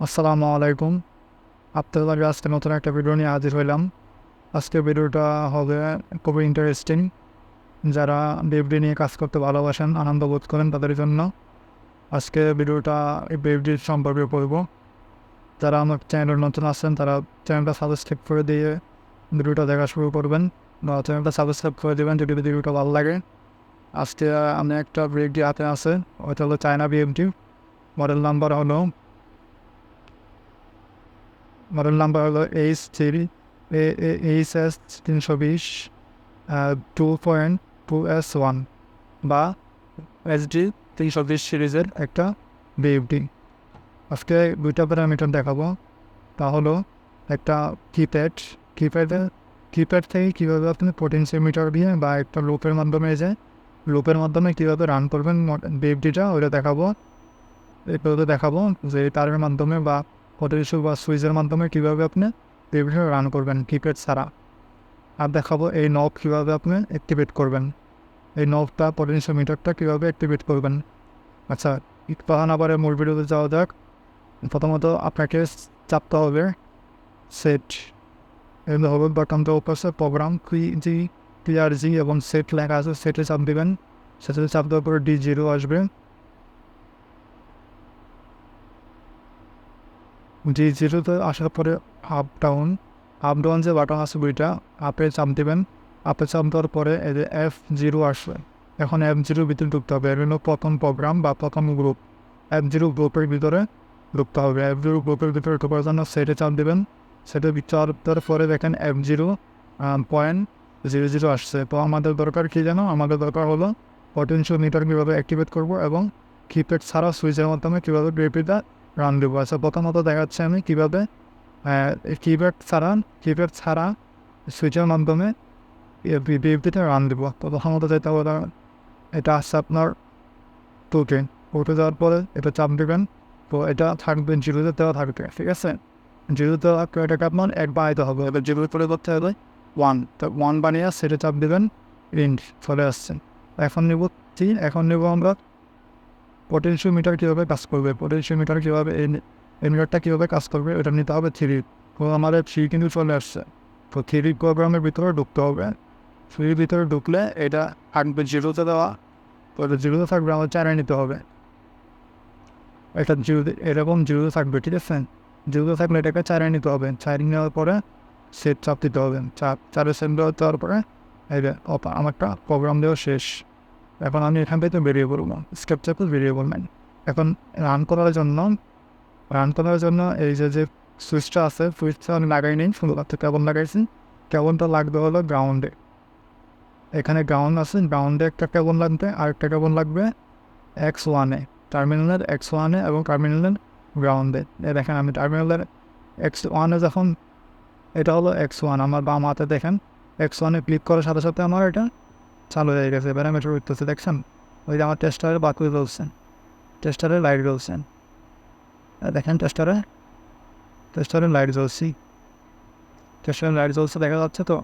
আসসালামু আলাইকুম। আপনাদের মাঝে আজকে নতুন একটা ভিডিও নিয়ে হাজির হইলাম। আজকের ভিডিওটা হবে খুবই ইন্টারেস্টিং। যারা বিএফডি নিয়ে কাজ করতে ভালোবাসেন, আনন্দ বোধ করেন তাদের জন্য আজকে ভিডিওটা এই বিএফডি সম্পর্কে পড়ব। যারা আমার চ্যানেলে নতুন আসছেন তারা চ্যানেলটা সাবস্ক্রাইব করে দিয়ে ভিডিওটা দেখা শুরু করবেন বা চ্যানেলটা সাবস্ক্রাইব করে দেবেন যদি ভিডিওটা ভালো লাগে। আজকে আমি একটা বিএফডি হাতে আছে, ওইটা হলো চায়না বিএফডি। মডেল নাম্বার হলো এইচ এস 320 2.2S1 বা HD 320 সিরিজের একটা বিএফডি। আজকে দুইটা প্যারামিটার দেখাবো। তা হলো একটা কিপ্যাড থেকে কীভাবে আপনি পোটেনশিওমিটার দিয়ে বা একটা লুপের মাধ্যমে কীভাবে রান করবেন বিএফডিটা ওইটা দেখাবো যে তারের মাধ্যমে বা পটেনশিয়াল বা সুইচের মাধ্যমে কীভাবে আপনি বিএফডিটা রান করবেন কিপ্যাড ছাড়া। আর দেখাবো এই নব কীভাবে আপনি অ্যাক্টিভেট করবেন, এই নবটা পটেনশিওমিটারটা কীভাবে অ্যাক্টিভেট করবেন। আচ্ছা, তখন আবার মূল ভিডিওতে যাওয়া যাক। প্রথমত আপনাকে চাপতে হবে সেট, এগুলো হবে বাটনটা উপরে প্রোগ্রাম PRG এবং সেট লেখা আছে, সেটে চাপ দেবেন। সেটাতে চাপ দেওয়ার পরে D0 আসবে। D0তে আসার পরে আপ ডাউন যে বাটন আছে বইটা আপে চাপ দেবেন। আপে চাপ দেওয়ার পরে এই যে F0 আসবে। এখন F0 ভিতরে ঢুকতে হবে। এর হলো প্রথম প্রোগ্রাম বা প্রথম গ্রুপ। F0 গ্রুপের ভিতরে ঢুকতে হবে। F0 গ্রুপের ভিতরে ঢোকার জন্য সেটে চাপ দেবেন। সেটে চাপ দেওয়ার পরে দেখেন F0.00 আসছে। তো আমাদের দরকার কী জানো, আমাদের দরকার হলো পটেনশিওমিটার কীভাবে অ্যাক্টিভেট করবো এবং কিপ্যাড ছাড়া সুইচের মাধ্যমে কীভাবে বিএফডিটা রান দেবো। আচ্ছা, প্রথমত দেখাচ্ছি আমি কীভাবে কিপ্যাড ছাড়া সুইচের মাধ্যমে বিএফডিটা রান দেবো। তো প্রথমত যেটা হলো এটা আসছে আপনার পোর্টে যাওয়ার পরে এটা চাপ দেবেন। তো এটা থাকবে জিরোতে দেওয়া থাকবে, ঠিক আছে। জিরোতে এটাকে আপনার এক বানাইতে হবে। এবার জিরোর পরে করতে হবে 1, তো 1 বানিয়ে সেটা চাপ দেবেন। ইন্ড চলে আসছেন। এখন নেব আমরা পটেনশিওমিটার কীভাবে কাজ করবে, এই মিটারটা কীভাবে কাজ করবে ওটা নিতে হবে 3। তো আমাদের 3 কিন্তু চলে আসছে। তো 3 প্রোগ্রামের ভিতরে ঢুকতে হবে। 3 ভিতরে ঢুকলে এটা থাকবে জিরোতে দেওয়া। তো এটা জিরোতে থাকবে, আমাদের চায়না নিতে হবে। এটা এরকম জিরোতে থাকবে, ঠিক আছে। জিরোতে থাকলে এটাকে চায়না নিতে হবে। চায়না নেওয়ার পরে সেট চাপ দিতে হবে। চারে সেট দেওয়ার পরে এই যে আমারটা প্রোগ্রাম দেওয়া শেষ। এখন আমি এখান থেকে বেরিয়ে পড়বো, স্কেপ চাপে বেরিয়ে পড়বেন। এখন রান করার জন্য এই যে সুইচটা আছে, সুইচটা আমি লাগাই নিই, শুধুমাত্র কেবল লাগাইছি। কেবলটা লাগবে হলো গ্রাউন্ডে। এখানে গ্রাউন্ড আছে, গ্রাউন্ডে একটা কেবল লাগবে, আর একটা কেবল লাগবে X1-এ, টার্মিনালের X1-এ এবং টার্মিনালের গ্রাউন্ডে। দেখেন আমি টার্মিনালের X1-এ যখন, এটা হলো X1, আমার বাম হাতে দেখেন X1-এ ক্লিক করার সাথে সাথে আমার এটা চালু হয়ে গেছে, প্যারামিটার উঠতেছে, দেখছেন। ওই যে আমার টেস্টারে বাকি জ্বলছেন, টেস্টারে লাইট জ্বলছেন, দেখেন টেস্টারে লাইট জ্বলছে দেখা যাচ্ছে। তো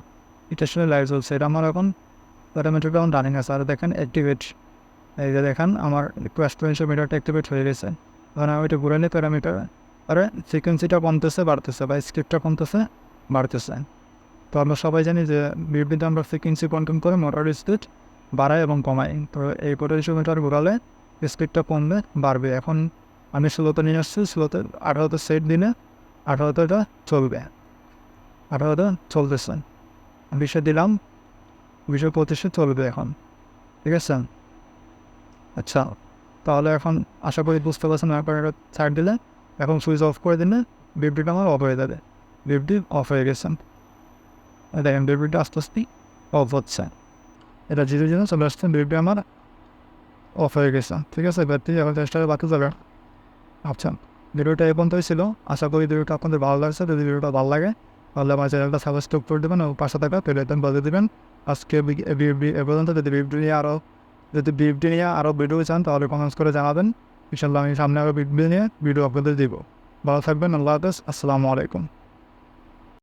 এই টেস্টারে লাইট জ্বলছে, এটা আমার এখন প্যারামিটারটা এখন রানিং আছে। আর দেখেন অ্যাক্টিভেট, এই যে দেখেন আমার পটেনশিওমিটারটা অ্যাক্টিভেট হয়ে গেছে। কারণ আমি এটা ঘুরে নিই প্যারামিটার, আর ফ্রিকোয়েন্সিটা কমতেছে বাড়তেছে বা স্ক্রিপ্টটা কমতেছে বাড়তেছে। তো আমরা সবাই জানি যে বিদ্যুৎ আমরা ফ্রিকোয়েন্সি কন্ট্রোল করে মোটর স্পিড বাড়ায় এবং কমাই। তো এই পটেনশিওমিটার ঘোরালে স্পিডটা কমবে বাড়বে। এখন আমি স্লোতে নিয়ে আসছি, স্লোতে 18তে সেট দিলে 18তে এটা চলবে, 18তে চলতেছে। 20-এ দিলাম, 20-25-এ চলবে এখন, ঠিক আছে। আচ্ছা, তাহলে এখন আশা করি বুঝতে পারছেন। এখন এটা ছাড় দিলে, এখন সুইচ অফ করে দিলে বিদ্যুৎটা আমার অফ হয়ে যাবে। বিদ্যুৎ অফ হয়ে গেছে, দেখেন বিদ্যুৎটা আস্তে আস্তে অফ হচ্ছে। এটা ধীরে ধীরে চলে আসছে, বিদ্যুৎ আমার অফ হয়ে গেছে, ঠিক আছে। ব্যাটারি এখন চেষ্টা বাকি যাবে। আচ্ছা, ভিডিওটা এই পর্যন্তই ছিল। আশা করি ভিডিওটা আপনাদের ভালো লাগছে। যদি ভিডিওটা ভালো লাগে তাহলে আমার চ্যানেলটা সাবস্ক্রাইব করে দেবেন এবং পাশে থাকা বেল আইকন বাজিয়ে দেবেন। আজকে এ পর্যন্ত। যদি বিএফডি নিয়ে আরও ভিডিও চান তাহলে কমেন্টস করে জানাবেন। ইনশাল্লাহ আমি সামনে আরও ভিডিও আপনাদের দিব। ভালো থাকবেন। আল্লাহ হাফেজ। আসসালামু আলাইকুম।